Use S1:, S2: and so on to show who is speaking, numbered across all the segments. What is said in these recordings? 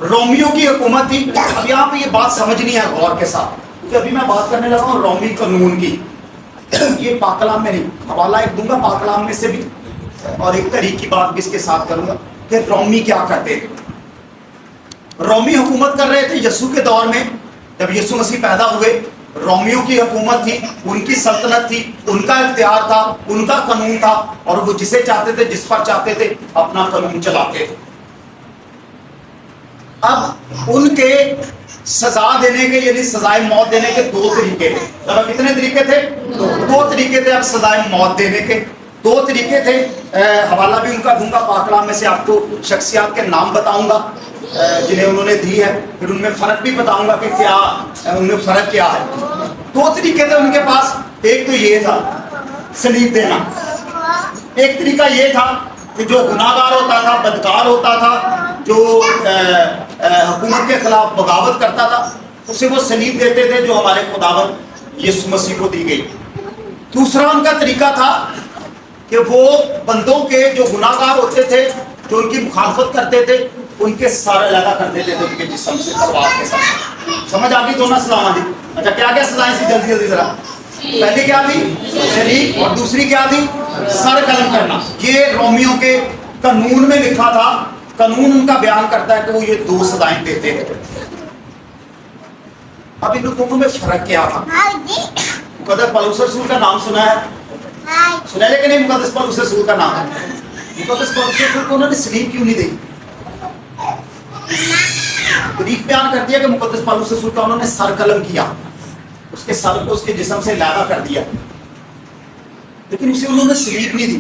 S1: رومیوں کی حکومت تھی. اب یہاں پہ یہ بات سمجھنی ہے غور کے ساتھ، کیونکہ ابھی میں بات کرنے لگا ہوں رومی قانون کی. یہ پاک کلام میں نہیں، حوالہ ایک دوں گا پاک کلام میں سے بھی، اور ایک طریق کی بات بھی اس کے ساتھ کروں گا کہ رومی کیا کرتے تھے. رومی حکومت کر رہے تھے یسوع کے دور میں. جب یسوع مسیح پیدا ہوئے، رومیوں کی حکومت تھی، ان کی سلطنت تھی، ان کا اختیار تھا، ان کا قانون تھا، اور وہ جسے چاہتے تھے، جس پر چاہتے تھے، اپنا قانون چلاتے تھے. اب ان کے سزا دینے کے، یعنی سزائے موت دینے کے دو طریقے تھے. ذرا کتنے طریقے تھے؟ دو طریقے تھے. اب سزائے موت دینے کے دو طریقے تھے. حوالہ بھی ان کا دوں گا، پاک کلام میں سے آپ کو شخصیات کے نام بتاؤں گا جنہیں انہوں نے دی ہے، پھر ان میں فرق بھی بتاؤں گا کہ کیا ان میں فرق کیا ہے. دو طریقے تھے ان کے پاس. ایک تو یہ تھا صلیب دینا. ایک طریقہ یہ تھا کہ جو گناہگار ہوتا تھا، بدکار ہوتا تھا، جو حکومت کے خلاف بغاوت کرتا تھا، اسے وہ صلیب دیتے تھے جو ہمارے خداوند یسوع مسیح کو دی گئی. دوسرا ان کا طریقہ تھا کہ وہ بندوں کے جو گناہگار ہوتے تھے، جو ان کی مخالفت کرتے تھے، ان کے سر علیحدہ کر دیتے تھے ان کے جسم سے تلوار کے ساتھ. سمجھ آ گئی دونوں سلام جی؟ اچھا کیا کیا سزائیں تھی؟ جلدی جلدی ذرا. پہلی کیا تھی؟ شریک. اور دوسری کیا تھی؟ سر قلم کرنا. یہ رومیوں کے قانون میں لکھا تھا. قانون ان کا بیان کرتا ہے کہ وہ یہ دو سزائیں دیتے تھے. اب ان دونوں میں فرق کیا تھا؟ مقدس پولس رسول کا نام سنا ہے؟ سنا ہے کہ نہیں؟ مقدس پولس رسول کا نام ہے. مقدس پولس رسول کو انہوں نے صلیب کیوں نہیں دی؟ تاریخ بیان کرتی ہے کہ مقدس پولس رسول کا انہوں نے سر قلم کیا، اس کے سر کو اس کے جسم سے علیحدہ کر دیا، لیکن اسے انہوں نے صلیب نہیں دی.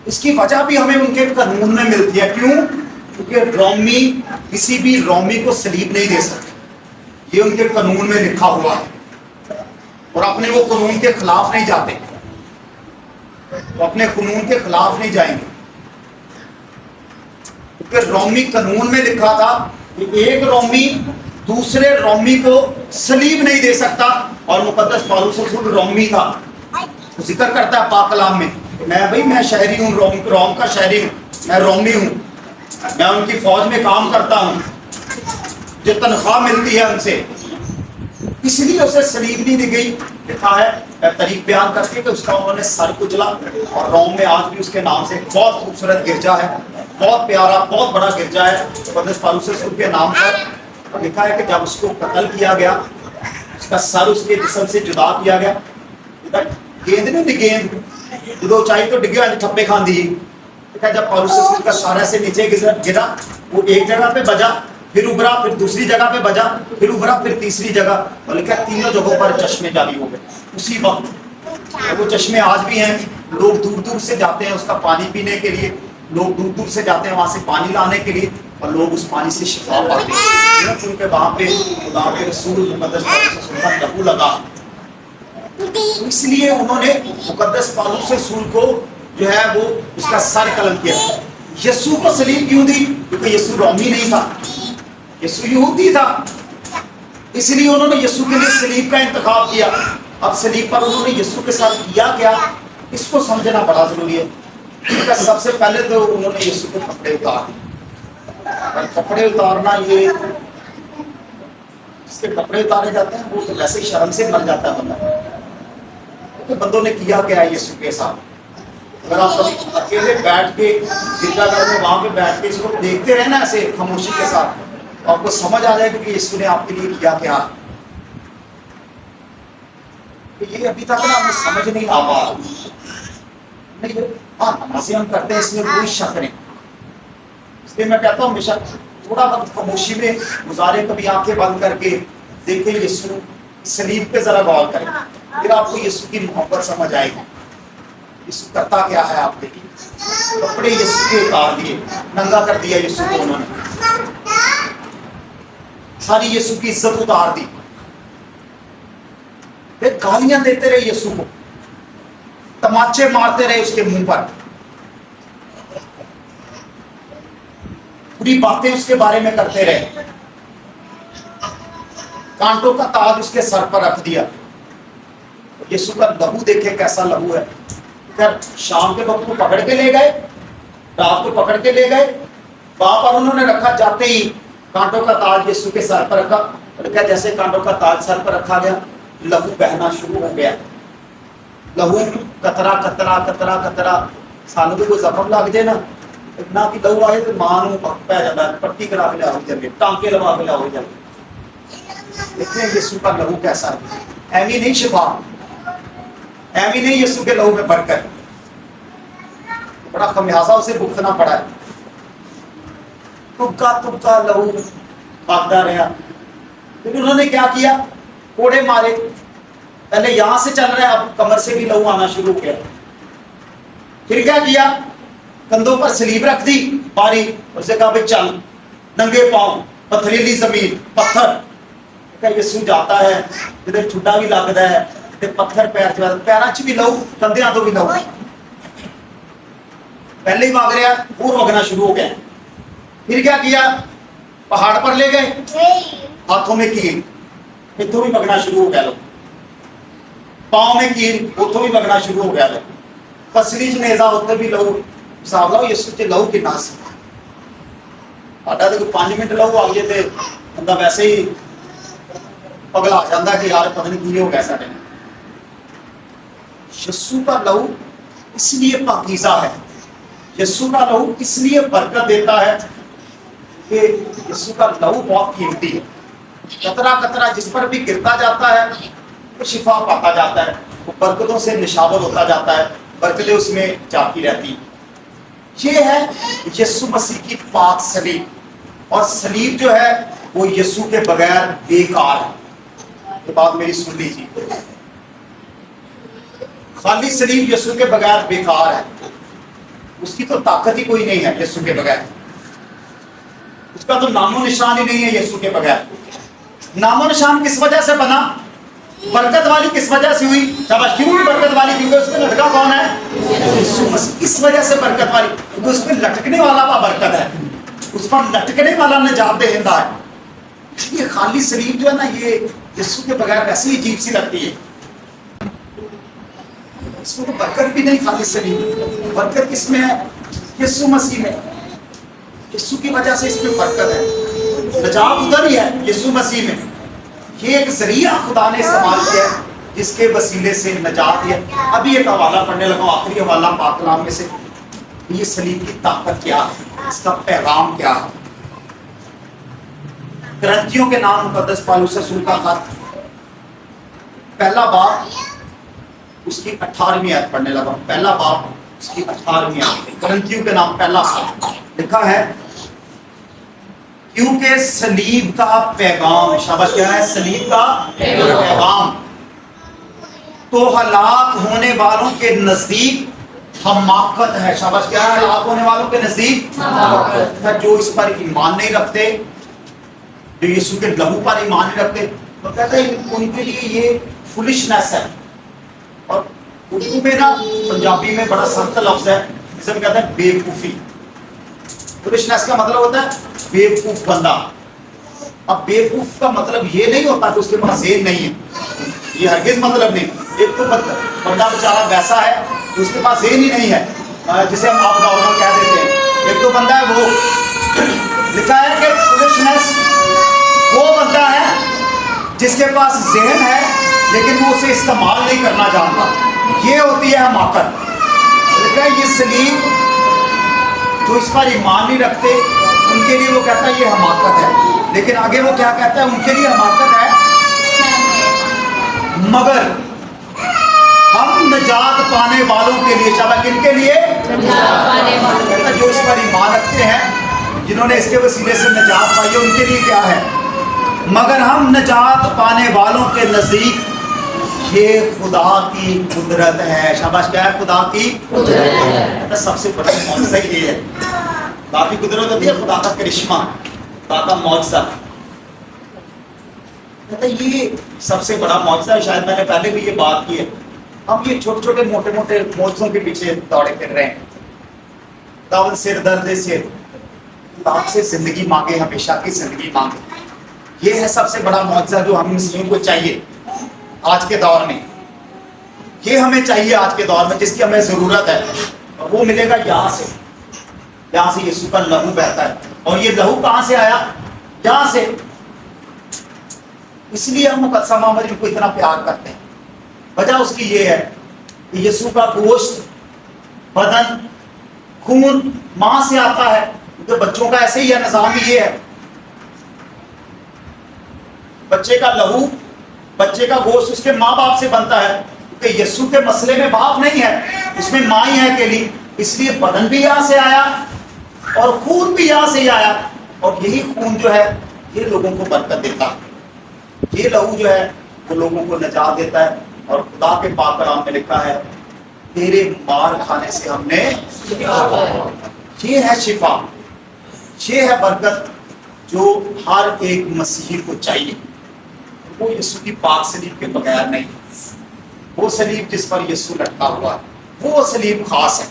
S1: اس کی وجہ بھی ہمیں ان کے قانون میں ملتی ہے. کیوں؟ کیونکہ رومی کسی بھی رومی کو صلیب نہیں دے سکتے. یہ ان کے قانون میں لکھا ہوا ہے، اور اپنے وہ قانون کے خلاف نہیں جاتے، وہ اپنے قانون کے خلاف نہیں جائیں گے. کیونکہ رومی قانون میں لکھا تھا کہ ایک رومی دوسرے رومی کو صلیب نہیں دے سکتا. اور مقدس پولس رسول رومی تھا. ذکر کرتا ہے پاک کلام میں، میں شہری ہوں، روم کا شہری ہوں، میں رومی ہوں، میں ان کی فوج میں کام کرتا ہوں، جو تنخواہ ملتی ہے ان سے، اس لیے اسے صلیب نہیں دی گئی. لکھا ہے طریق بیان کرتے کہ اس کا انہوں نے سر کچلا. اور روم میں آج بھی اس کے نام سے ایک بہت خوبصورت گرجا ہے، بہت پیارا، بہت بڑا گرجا ہے مقدس پولس رسول کے نام پر. لکھا ہے کہ جب اس کو قتل کیا گیا، اس کا سر اس کے جسم سے جدا کیا گیا. گیند نہیں دی، گیند جدو اونچائی تو ڈگے ٹھپے کھان دی. جب پولس رسول کا سارا سے نیچے گرا، وہ ایک جگہ پہ بجا، پھر ابھرا، پھر دوسری جگہ پہ بجا، پھر ابھرا، پھر تیسری جگہ. اور لکھا تینوں جگہوں پر چشمے جاری ہو گئے اسی وقت. وہ چشمے آج بھی ہیں. لوگ دور دور سے جاتے ہیں اس کا پانی پینے کے لیے، لوگ دور دور سے جاتے ہیں وہاں سے پانی لانے کے لیے، اور لوگ اس پانی سے شفا پاتے ہیں کیونکہ وہاں پہ خدا کے رسول مقدس پولس رسول کا لہو لگا. اس لیے انہوں نے مقدس پولس رسول کو جو ہے وہ اس کا سر قلم کیا. یسوع کو صلیب کیوں دی؟ کیونکہ یسوع رومی نہیں تھا، یسوع یہودی تھا. اس لیے انہوں نے یسوع کے لیے صلیب کا انتخاب کیا. اب صلیب پر انہوں نے یسوع کے ساتھ کیا کیا، اس کو سمجھنا بڑا ضروری ہے. سب سے پہلے تو انہوں نے یسوع کے کپڑے اتار دیے. اور کپڑے اتارنا، یہ اس کے کپڑے اتارے جاتے ہیں وہ تو ویسے ہی شرم سے مر جاتا ہے بندہ. تو بندوں نے کیا کیا ہے یسوع کے ساتھ؟ اگر آپ کبھی اکیلے بیٹھ کے گرجا گھر میں وہاں پہ بیٹھ کے اس کو دیکھتے رہے نا ایسے خاموشی کے ساتھ، تو آپ کو سمجھ آ جائے گا کہ یسوع نے آپ کے لیے کیا کیا. یہ ابھی تک نا ہمیں سمجھ نہیں آ پا رہا. ہاں نمازیں ہم کرتے ہیں، اس میں کوئی شک نہیں. اس لیے میں کہتا ہوں ہمیشہ تھوڑا وقت خاموشی میں گزارے، کبھی آنکھیں بند کر کے دیکھیں یسوع صلیب پہ ذرا غور کریں، پھر آپ کو یسوع کی محبت سمجھ آئے گی. یسوع کرتا کیا ہے آپ دیکھیے. کپڑے یسوع کے اتار دیے، ننگا کر دیا یسوع کو انہوں نے، ساری یسوع کی عزت اتار دی. پھر گالیاں دیتے رہے یسوع کو، تماچے مارتے رہے اس کے منہ پر، بری باتیں اس کے بارے میں کرتے رہے، کانٹوں کا تاج اس کے سر پر رکھ دیا. یسوع کا لہو دیکھے کیسا لہو ہے. پھر شام کے وقت کو پکڑ کے لے گئے، رات کو پکڑ کے لے گئے، وہاں پر انہوں نے رکھا. جاتے ہی کانٹوں کا تاج یسوع کے سر پر رکھا اور کیا جیسے کانٹوں کا تاج سر پر رکھا گیا لہو بہنا شروع ہو گیا. لہو قطرہ قطرہ قطرہ قطرہ. سانو بھی کوئی زخم لگ جائے نا اتنا کہ لہو آئے تو ماں نو پی جاتا ہے, پٹی کرا کے لاؤ جائے, ٹانکے لوا کے لاؤ جائے. دیکھیں یسوع کا لہو کیسا ہے. ایوی نہیں شفا, ایوی نہیں یسوع کے لہو میں برکت. بڑا خمیازہ اسے بھگتنا پڑا ہے. تبکا لہو بھاگتا رہا. پھر انہوں نے کیا کیا, کوڑے مارے. پہلے یہاں سے چل رہا ہے, اب کمر سے بھی لہو آنا شروع ہو گیا. پھر کیا کیا, کندھوں پر سلیب رکھ دی باری, اسے کہا بھائی چل. ننگے پاؤں, پتھریلی زمین, پتھر. کہ یسوع جاتا ہے ادھر چھٹا بھی لگتا ہے, ادھر پتھر پیر چ پیروں چ بھی لہو, کندھیاں تو بھی لہو. پہلے ہی بھاگ رہا, اور بھگنا شروع ہو گیا. پھر کیا کیا, پہاڑ پر لے گئے, ہاتھوں میں کیل, اتوں بھی بگنا شروع ہو گیا. لوگ پاؤں میں کیل, اتوں بھی بگنا شروع ہو گیا. لوگ پسلی چ نیزا, اتنے بھی لہو. حساب لاؤ یسوع چ لہو کنا سی. ساڈا تو 5 منٹ لہو آ گئے تو بندہ ویسے ہی پگلا جاتا کہ یار پتہ نہیں کی ہو گیا سارے. یسوع کا لہو اس لیے پاکیزہ ہے, یسوع کا لہو اس لیے برکت دیتا ہے کہ یسوع کا لہو بہت قیمتی ہے. قطرہ قطرہ جس پر بھی گرتا جاتا ہے وہ شفا پاتا جاتا ہے, وہ برکتوں سے نشاور ہوتا جاتا ہے, برکتیں اس میں جاتی رہتی. یہ ہے یسوع مسیح کی پاک سلیب. اور سلیب جو ہے وہ یسوع کے بغیر بیکار ہے. یہ بات میری سن لیجیے, خالی سلیب یسوع کے بغیر بیکار ہے. اس کی تو طاقت ہی کوئی نہیں ہے یسوع کے بغیر. اس کا تو نام و نشان ہی نہیں ہے یسوع کے بغیر. نام و نشان کس وجہ سے بنا, برکت والی کس وجہ سے ہوئی. شاباش, کیوں ہوئی برکت والی؟ کیونکہ اس میں لٹکا کون ہے, یسوع مسیح. اس وجہ سے برکت والی, کیونکہ اس میں لٹکنے والا کا برکت ہے, اس پر لٹکنے والا نجات دہندہ ہے. یہ خالی سلیب جو ہے نا, یہ یسوع کے بغیر ویسے ہی عجیب سی لگتی ہے. اس میں تو برکت بھی نہیں. خالی سلیب, برکت کس میں ہے, یسوع مسیح میں. یسوع کی وجہ سے اس میں برکت ہے. نجات ادھر ہی ہے یسوع مسیح میں. یہ ایک ذریعہ خدا نے استعمال کیا ہے جس کے وسیلے سے نجات ہے. ابھی ایک حوالہ پڑھنے لگا, آخری حوالہ پاک کلام میں سے. یہ سلیب کی طاقت کیا ہے, اس کا پیغام کیا ہے. کرنتھیوں کے نام مقدس پالوس رسول کا خط, پہلا باب اس کی 18ویں آیت پڑھنے لگا. پہلا باب اس کی 18ویں آیت, کرنتھیوں کے نام پہلا خط لکھا ہے, کیونکہ سلیب کا پیغام. شاباش, کیا ہے سلیب کا پیغام؟ تو ہلاک ہونے والوں کے نزدیک حماقت ہے. شاباش, کیا ہے ہلاک ہونے والوں کے نزدیک حماقت ہے. جو اس پر ایمان نہیں رکھتے, جو یسوع کے لہو پر ایمان نہیں رکھتے, تو کہتے ہیں ان کے لیے یہ فولشنس ہے. اور اردو میں نا, پنجابی میں بڑا سخت لفظ ہے جسے ہم کہتے ہیں بے وقوفی. فولشنس کا مطلب ہوتا ہے بے وقوف بندہ. اب بے وقوف کا مطلب یہ نہیں ہوتا کہ اس کے پاس ذہن نہیں ہے, یہ ہرگز مطلب نہیں. ایک تو بندہ بیچارہ ویسا ہے کہ اس کے پاس ذہن ہی نہیں ہے, جسے ہم آپ نارمل کہہ دیتے ہیں. ایک تو بندہ ہے وہ, لکھا ہے کہ فولشنس وہ بندہ ہے جس کے پاس ذہن ہے لیکن وہ اسے استعمال نہیں کرنا جانتا. یہ ہوتی ہے حماقت. لکھا ہے یہ سلیب جو اس پر ایمان نہیں رکھتے ان کے لیے وہ کہتا ہے یہ حماقت ہے. لیکن آگے وہ کیا کہتا ہے, ان کے لیے حماقت ہے مگر ہم نجات پانے والوں کے لیے. شاباش, کن کے لیے؟ کہتا ہے جو اس پر ایمان رکھتے ہیں, جنہوں نے اس کے وسیلے سے نجات پائی ہے, ان کے لیے کیا ہے, مگر ہم نجات پانے والوں کے نزدیک یہ خدا کی قدرت ہے. شاباش, کیا ہے خدا کی قدرت ہے. سب سے بڑا معجزہ یہ ہے. خدا کی قدرت ہوتی ہے خدا کا کرشمہ, خدا کا معجزہ. کہتا ہے یہ سب سے بڑا معجزہ ہے. شاید میں نے پہلے بھی یہ بات کی ہے. ہم یہ چھوٹے چھوٹے موٹے موٹے معجزوں کے پیچھے دوڑے پھر رہے ہیں. داؤد سر درد سر, خدا سے زندگی مانگے, ہمیشہ کی زندگی مانگے. یہ ہے سب سے بڑا معجزہ جو ہم مسلموں کو چاہیے آج کے دور میں. یہ ہمیں چاہیے آج کے دور میں, جس کی ہمیں ضرورت ہے. اور وہ ملے گا یہاں سے, یہاں سے یسوع کا لہو بہتا ہے. اور یہ لہو کہاں سے آیا, یہاں سے. اس لیے ہم مقدسہ ماں مریم کو اتنا پیار کرتے ہیں. وجہ اس کی یہ ہے کہ یسوع کا گوشت، بدن، خون ماں سے آتا ہے. کیونکہ بچوں کا ایسے ہی ہے، نظام یہ ہے. بچے کا لہو، بچے کا گوشت اس کے ماں باپ سے بنتا ہے. کیونکہ یسوع کے مسئلے میں باپ نہیں ہے، اس میں ماں ہی ہے اکیلی. اس لیے بدن بھی یہاں سے آیا اور خون بھی یہاں سے ہی آیا. اور یہی خون جو ہے یہ لوگوں کو برکت دیتا ہے. یہ لہو جو ہے وہ لوگوں کو نجات دیتا ہے. اور خدا کے پاک کلام میں لکھا ہے تیرے مار کھانے سے ہم نے، یہ ہے شفا، یہ ہے برکت جو ہر ایک مسیحی کو چاہیے. وہ یسوع کی پاک صلیب کے بغیر نہیں. وہ صلیب جس پر یسوع لٹکا ہوا ہے وہ صلیب خاص ہے.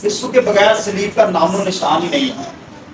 S1: یسوع کے بغیر صلیب کا نام و نشان ہی نہیں ہے.